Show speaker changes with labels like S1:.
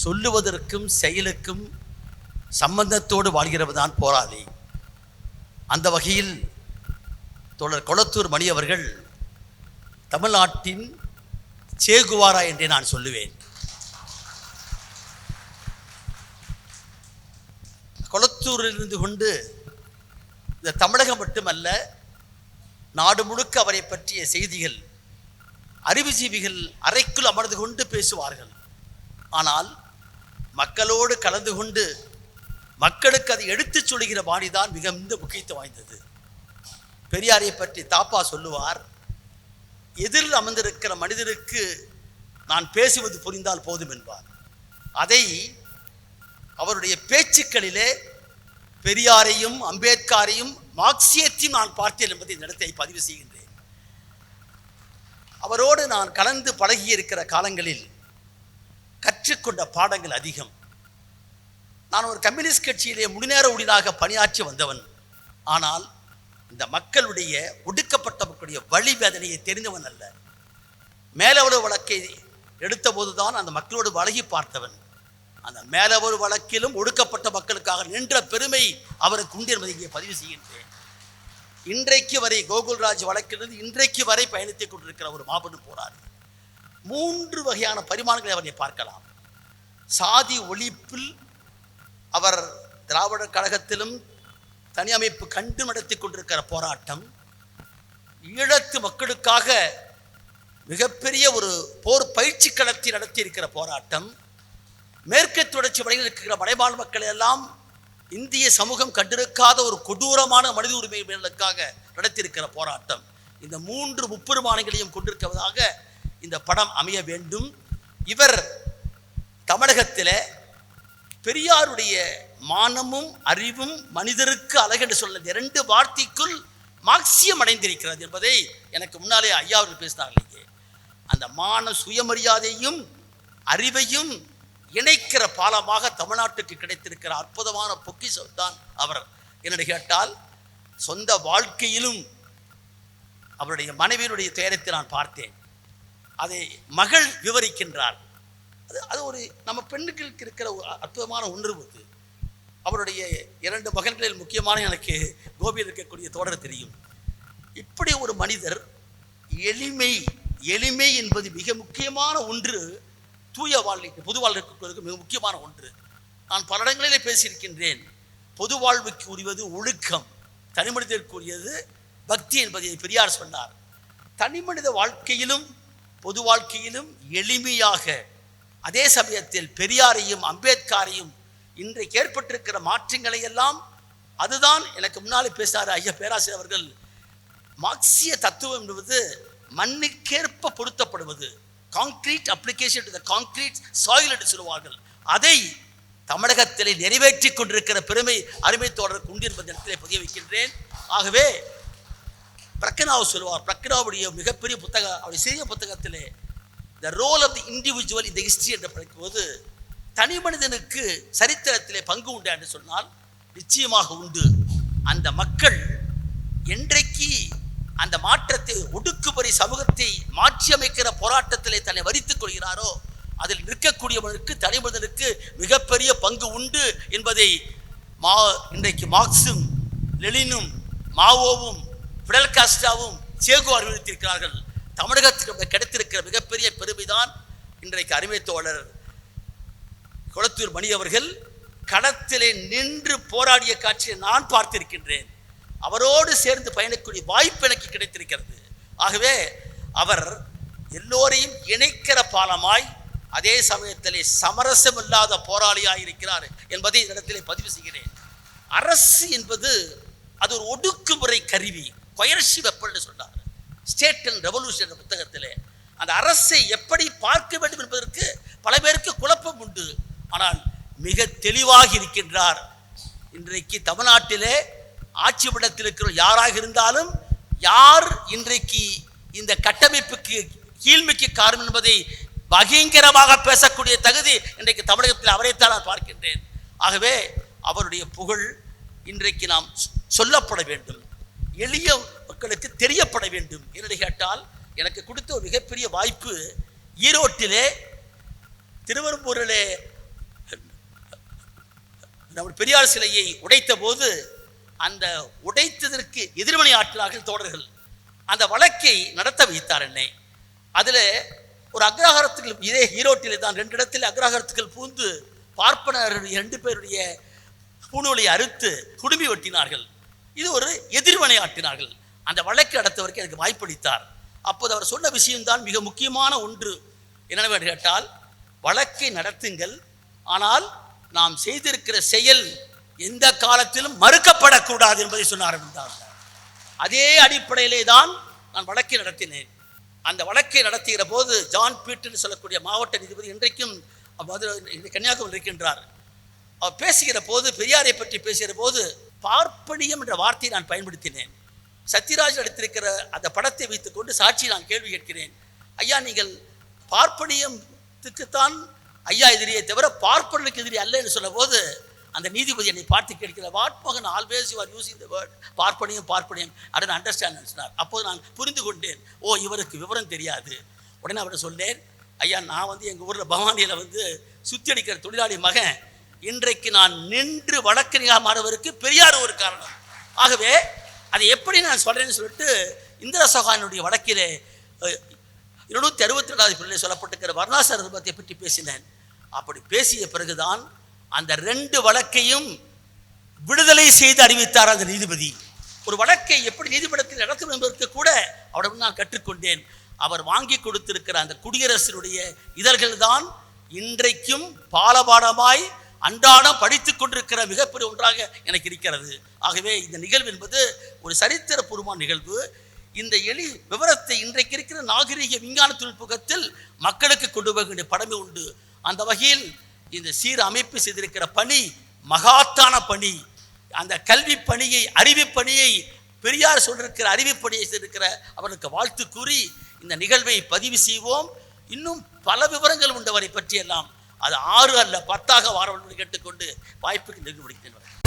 S1: சொல்லுவதற்கும் செயலுக்கும் சம்பந்தத்தோடு வாழ்கிறவர்தான் போராளி. அந்த வகையில் தோழர் கொளத்தூர் மணி அவர்கள் தமிழ்நாட்டின் சேகுவாரா என்றே நான் சொல்லுவேன். கொளத்தூரில் இருந்து கொண்டு இந்த தமிழகம் மட்டுமல்ல, நாடு முழுக்க அவரை பற்றிய செய்திகள் அறிவுஜீவிகள் அறைக்குள் அமர்ந்து கொண்டு பேசுவார்கள். ஆனால் மக்களோடு கலந்து கொண்டு மக்களுக்கு அதை எடுத்துச் சொல்கிற பாணிதான் மிகுந்த முக்கியத்துவம் வாய்ந்தது. பெரியாரை பற்றி தாப்பா சொல்லுவார், எதிரில் அமர்ந்திருக்கிற மனிதருக்கு நான் பேசுவது புரிந்தால் போதும் என்பார். அதை அவருடைய பேச்சுக்களிலே பெரியாரையும் அம்பேத்கரையும் மார்க்சியத்தையும் நான் பார்த்தேன் என்பதை இந்த இடத்தை பதிவு செய்கின்றேன். அவரோடு நான் கலந்து பழகி இருக்கிற காலங்களில் கற்றுக்கொண்ட பாடங்கள் அதிகம். நான் ஒரு கம்யூனிஸ்ட் கட்சியிலே முழுநேர ஊழியராக பணியாற்றி வந்தவன். ஆனால் இந்த மக்களுடைய ஒடுக்கப்பட்ட மக்களுடைய வழி வேதனையை தெரிந்தவன் அல்ல. மேலவரு வழக்கை எடுத்த போதுதான் அந்த மக்களோடு பழகி பார்த்தவன். அந்த மேலவரு வழக்கிலும் ஒடுக்கப்பட்ட மக்களுக்காக நின்ற பெருமை அவருக்கு உண்டு என்பதை இங்கே பதிவு செய்கின்றேன். இன்றைக்கு வரை கோகுல்ராஜ் வழக்கிலிருந்து இன்றைக்கு வரை பயணித்துக் கொண்டிருக்கிற ஒரு மாபெரும் போராளி. 3 வகையான பரிமாணங்களை அவரை பார்க்கலாம். சாதி ஒழிப்பில் அவர் திராவிடர் கழகத்திலும் தனி அமைப்பு கண்டு நடத்தி கொண்டிருக்கிற போராட்டம், ஈழத்து மக்களுக்காக மிகப்பெரிய ஒரு போர் பயிற்சி களத்தை நடத்தி இருக்கிற போராட்டம், மேற்கு தொடர்ச்சி மலையில் இருக்கிற மலைவாழ் மக்களை எல்லாம் இந்திய சமூகம் கண்டிருக்காத ஒரு கொடூரமான மனித உரிமைகளுக்காக நடத்தியிருக்கிற போராட்டம், இந்த 3 முப்பெருமானங்களையும் கொண்டிருக்கிறதாக இந்த படம் அமைய வேண்டும். இவர் தமிழகத்தில் பெரியாருடைய மானமும் அறிவும் மனிதருக்கு அழகு என்று சொல்ல 2 வார்த்தைக்குள் மார்க்சியம் அடைந்திருக்கிறது என்பதை எனக்கு முன்னாலே ஐயா அவர்கள் பேசினார்கள். அந்த மான சுயமரியாதையும் அறிவையும் இணைக்கிற பாலமாக தமிழ்நாட்டுக்கு கிடைத்திருக்கிற அற்புதமான பொக்கிஷம் தான் அவர். என்னென்னு கேட்டால், சொந்த வாழ்க்கையிலும் அவருடைய மனைவியினுடைய துயரத்தை நான் பார்த்தேன். அதை மகள் விவரிக்கின்றார். அது ஒரு நம்ம பெண்ணுக்கு இருக்கிற ஒரு அற்புதமான உணர்வு. அவருடைய 2 மகன்களில் முக்கியமான எனக்கு கோபியில் இருக்கக்கூடிய தோழர் தெரியும். இப்படி ஒரு மனிதர் எளிமை என்பது மிக முக்கியமான ஒன்று. தூய வாழ்க்கைக்கு பொது வாழ்க்கைக்கு மிக முக்கியமான ஒன்று. நான் பல இடங்களிலே பேசியிருக்கின்றேன். பொது வாழ்வுக்கு உரியது ஒழுக்கம், தனி மனிதற்குரியது பக்தி என்பதை பெரியார் சொன்னார். தனி மனித வாழ்க்கையிலும் பொது வாழ்க்கையிலும் எளிமையாக, அதே சமயத்தில் பெரியாரையும் அம்பேத்கரையும் இன்றைக்கு ஏற்பட்டிருக்கிற மாற்றங்களை எல்லாம், அதுதான் எனக்கு முன்னாலே பேசினார் ஐயா பேராசிரியர் அவர்கள். மார்க்சிய தத்துவம் என்பது மண்ணுக்கேற்ப பொருத்தப்படுவது, concrete application to the concrete soil என்று சொல்லுவார்கள். அதை தமிழகத்திலே நிறைவேற்றி கொண்டிருக்கிற பெருமை அருமை தோழருக்கு உண்டு என்பதை இடத்திலே பதிய வைக்கின்றேன். ஆகவே பிரக்கனாவை சொல்லுவார். பிரக்கனாவுடைய மிகப்பெரிய புத்தகம், அவருடைய சிறிய புத்தகத்திலே the role of the individual இந்த ஹிஸ்டரி என்று படிக்கும்போது, தனி மனிதனுக்கு சரித்திரத்திலே பங்கு உண்டு என்று சொன்னால் நிச்சயமாக உண்டு. அந்த மக்கள் என்றைக்கு அந்த மாற்றத்தை, ஒடுக்குமுறை சமூகத்தை மாற்றி அமைக்கிற போராட்டத்திலே தன்னை வரித்துக் கொள்கிறாரோ, அதில் நிற்கக்கூடியவனுக்கு தனி மனிதனுக்கு மிகப்பெரிய பங்கு உண்டு என்பதை இன்றைக்கு மார்க்சும் லெனினும் மாவோவும் பிடல் காஸ்ட்ராவும் சேகோ அறிவித்திருக்கிறார்கள். தமிழகத்திற்கு கிடைத்திருக்கிற மிகப்பெரிய பெருமைதான் இன்றைக்கு அருமை தோழர் கொளத்தூர் மணி அவர்கள் களத்திலே நின்று போராடிய காட்சியை நான் பார்த்திருக்கின்றேன். அவரோடு சேர்ந்து பயணிக்கக்கூடிய வாய்ப்பு எனக்கு கிடைத்திருக்கிறது. ஆகவே அவர் எல்லோரையும் இணைக்கிற பாலமாய், அதே சமயத்திலே சமரசம் இல்லாத போராளியாய் இருக்கிறார் என்பதை இந்த இடத்திலே பதிவு செய்கிறேன். அரசு என்பது அது ஒரு ஒடுக்குமுறை கருவி, கொயர்சிவ் வெப்பன் என்று சொன்னார் ஸ்டேட் அண்ட் ரெவல்யூஷன் என்ற புத்தகத்திலே. அந்த அரசை எப்படி பார்க்க வேண்டும் என்பதற்கு பல பேருக்கு குழப்பம் உண்டு. ஆனால் மிக தெளிவாக இருக்கின்றார். இன்றைக்கு தமிழ்நாட்டிலே ஆட்சி படத்தில் இருக்கிற யாராக இருந்தாலும், யார் இன்றைக்கு இந்த கட்டமைப்புக்கு கீழ்மைக்கு காரணம் என்பதை பகிங்கரமாக பேசக்கூடிய தகுதி இன்றைக்கு தமிழகத்தில் அவரைத்தான் நான் பார்க்கின்றேன். ஆகவே அவருடைய புகழ் இன்றைக்கு நாம் சொல்லப்பட வேண்டும், எளிய மக்களுக்கு தெரியப்பட வேண்டும். என்று கேட்டால், எனக்கு கொடுத்த ஒரு மிகப்பெரிய வாய்ப்பு, ஈரோட்டிலே திருவெரும்பூரிலே நம்ம பெரியார் சிலையை உடைத்த போது அந்த உடைத்ததற்கு எதிர்வினை ஆற்றினார்கள் தோழர்கள். அந்த வழக்கை நடத்த வைத்தார் என்னை. அதில் ஒரு அக்ரஹாரத்துகள் இதே ஈரோட்டிலே தான் 2 இடத்தில் அக்ரஹாரத்துகள் பூந்து பார்ப்பனருடைய 2 பேருடைய பூணூலை அறுத்து குடுமி வெட்டினார்கள். இது ஒரு எதிர்வினை ஆற்றினார்கள். அந்த வழக்கை நடத்தவருக்கு எனக்கு வாய்ப்பளித்தார். அப்போது அவர் சொன்ன விஷயம்தான் மிக முக்கியமான ஒன்று. என்னவென்று கேட்டால், வழக்கை நடத்துங்கள், ஆனால் நாம் செய்திருக்கிற செயல் எந்த காலத்திலும் மறுக்கப்படக்கூடாது என்பதை சொன்னார். அதே அடிப்படையிலே தான் நான் வழக்கை நடத்தினேன். அந்த வழக்கை நடத்துகிற போது ஜான் பீட்டர் சொல்லக்கூடிய மாவட்ட நீதிபதி இன்றைக்கும் கன்னியாகுமரி இருக்கின்றார். அவர் பேசுகிற போது, பெரியாரை பற்றி பேசுகிற போது பார்ப்பனியம் என்ற வார்த்தையை நான் பயன்படுத்தினேன். சத்யராஜ் எடுத்திருக்கிற அந்த படத்தை வைத்துக்கொண்டு சாட்சி நான் கேள்வி கேட்கிறேன். ஐயா, நீங்கள் பார்ப்பனியத்துக்குத்தான் ஐயா எதிரியை தவிர பார்ப்பனுக்கு எதிரி அல்ல என்று சொல்ல போது அந்த நீதிபதி என்னை பார்த்து கேட்கிற, வாட் மகன் always you are using the word பார்ப்பனியம் பார்ப்பனியம் ஐ டோன்ட் அண்டர்ஸ்டாண்ட் சொன்னார். அப்போது நான் புரிந்து கொண்டேன், ஓ இவருக்கு விவரம் தெரியாது. உடனே அவரை சொன்னேன், ஐயா நான் எங்கள் ஊரில் பவானியில் சுற்றி அடிக்கிற தொழிலாளி மகன், இன்றைக்கு நான் நின்று வழக்கறிஞராக மாறுவதற்கு பெரியார் ஒரு காரணம். ஆகவே அதை எப்படி நான் சொல்கிறேன்னு சொல்லிட்டு இந்திர சகானுடைய வழக்கிலே 262வது பிரிவில் சொல்லப்பட்டிருக்கிற வர்ணாசிர தர்மத்தை பற்றி பேசினேன். அப்படி பேசிய பிறகுதான் அந்த 2 வழக்கையும் விடுதலை செய்து அறிவித்தார் அந்த நீதிபதி. ஒரு வழக்கை எப்படி நீதிமன்றத்தில் நடக்கும் என்பதற்கு கூட அவரிடம் நான் கற்றுக்கொண்டேன். அவர் வாங்கி கொடுத்திருக்கிற அந்த குடியரசினுடைய இதழ்கள் தான் இன்றைக்கும் பாலபாடமாய் அன்றாடம் படித்துக் கொண்டிருக்கிற மிகப்பெரிய ஒன்றாக எனக்கு இருக்கிறது. ஆகவே இந்த நிகழ்வு என்பது ஒரு சரித்திரபூர்வமான நிகழ்வு. இந்த விவரத்தை இன்றைக்கு இருக்கிற நாகரீக விஞ்ஞான தொழில்நுட்பத்தில் மக்களுக்கு கொண்டு போக வேண்டிய படமே உண்டு. அந்த வகையில் இந்த சீர அமைப்பு செய்திருக்கிற பணி மகாத்தான பணி. அந்த கல்வி பணியை, அறிவு பணியை, பெரியார் சொல்லிருக்கிற அறிவு பணியை செய்திருக்கிற அவர்களுக்கு வாழ்த்து கூறி இந்த நிகழ்வை பதிவு செய்வோம். இன்னும் பல விவரங்கள் உண்டவரை பற்றியெல்லாம் அது 6 அல்ல 10 வாரம் கேட்டுக்கொண்டு வாய்ப்புக்கு நெருங்கி முடிக்கிறேன்.